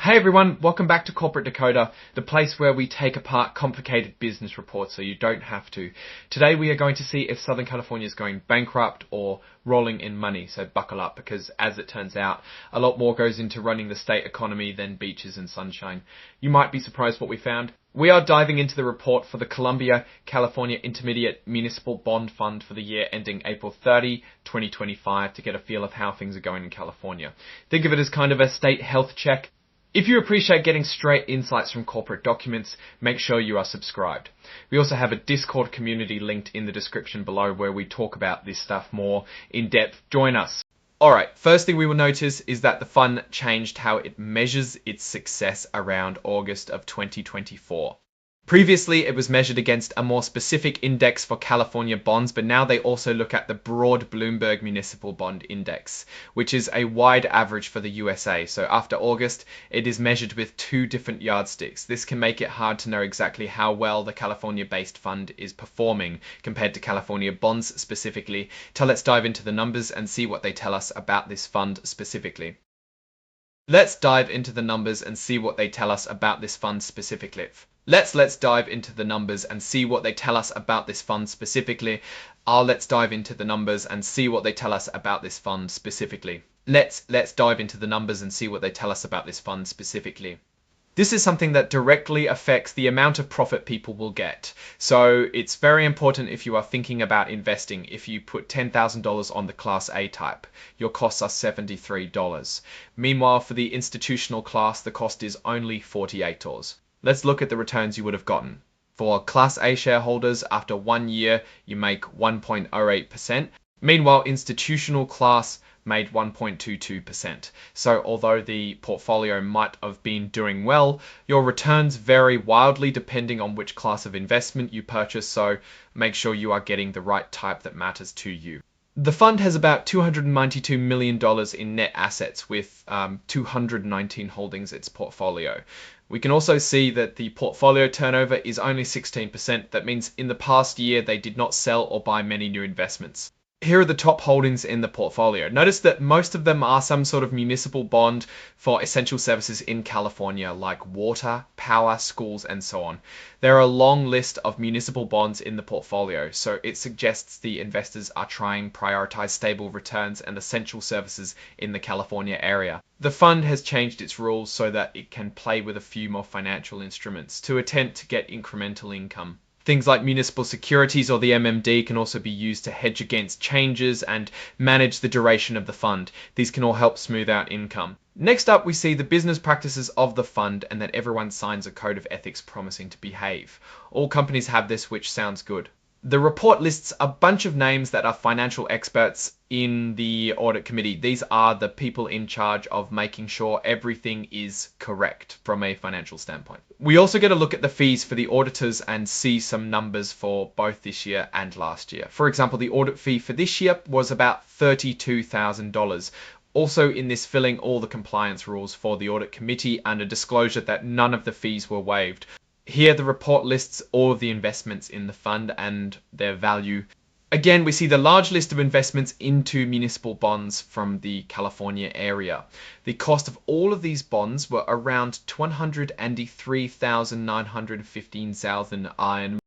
Hey everyone, welcome back to Corporate Decoder, the place where we take apart complicated business reports so you don't have to. Today we are going to see if Southern California is going bankrupt or rolling in money, so buckle up because as it turns out, a lot more goes into running the state economy than beaches and sunshine. You might be surprised what we found. We are diving into the report for the Columbia, California Intermediate Municipal Bond Fund for the year ending April 30, 2025 to get a feel of how things are going in California. Think of it as kind of a state health check. If you appreciate getting straight insights from corporate documents, make sure you are subscribed. We also have a Discord community linked in the description below where we talk about this stuff more in depth. Join us. Alright, first thing we will notice is that the fund changed how it measures its success around August of 2024. Previously, it was measured against a more specific index for California bonds, but now they also look at the broad Bloomberg Municipal Bond Index, which is a wide average for the USA. So after August, it is measured with two different yardsticks. This can make it hard to know exactly how well the California-based fund is performing compared to California bonds specifically. So let's dive into the numbers and see what they tell us about this fund specifically. Let's dive into the numbers and see what they tell us about this fund specifically. Let's dive into the numbers and see what they tell us about this fund specifically. Let's dive into the numbers and see what they tell us about this fund specifically. Let's dive into the numbers and see what they tell us about this fund specifically. This is something that directly affects the amount of profit people will get. So it's very important if you are thinking about investing. If you put $10,000 on the Class A type, your costs are $73. Meanwhile, for the institutional class, the cost is only $48. Let's look at the returns you would have gotten. For Class A shareholders, after 1 year, you make 1.08%. Meanwhile, institutional class made 1.22%. So although the portfolio might have been doing well, your returns vary wildly depending on which class of investment you purchase, so make sure you are getting the right type that matters to you. The fund has about $292 million in net assets with 219 holdings in its portfolio. We can also see that the portfolio turnover is only 16%. That means in the past year, they did not sell or buy many new investments. Here are the top holdings in the portfolio. Notice that most of them are some sort of municipal bond for essential services in California, like water, power, schools, and so on. There are a long list of municipal bonds in the portfolio, so it suggests the investors are trying to prioritize stable returns and essential services in the California area. The fund has changed its rules so that it can play with a few more financial instruments to attempt to get incremental income. Things like municipal securities or the MMD can also be used to hedge against changes and manage the duration of the fund. These can all help smooth out income. Next up, we see the business practices of the fund and that everyone signs a code of ethics promising to behave. All companies have this, which sounds good. The report lists a bunch of names that are financial experts in the audit committee. These are the people in charge of making sure everything is correct from a financial standpoint. We also get a look at the fees for the auditors and see some numbers for both this year and last year. For example, the audit fee for this year was about $32,000. Also in this, filling all the compliance rules for the audit committee and a disclosure that none of the fees were waived. Here, the report lists all of the investments in the fund and their value. Again, we see the large list of investments into municipal bonds from the California area. The cost of all of these bonds were around $183,915,000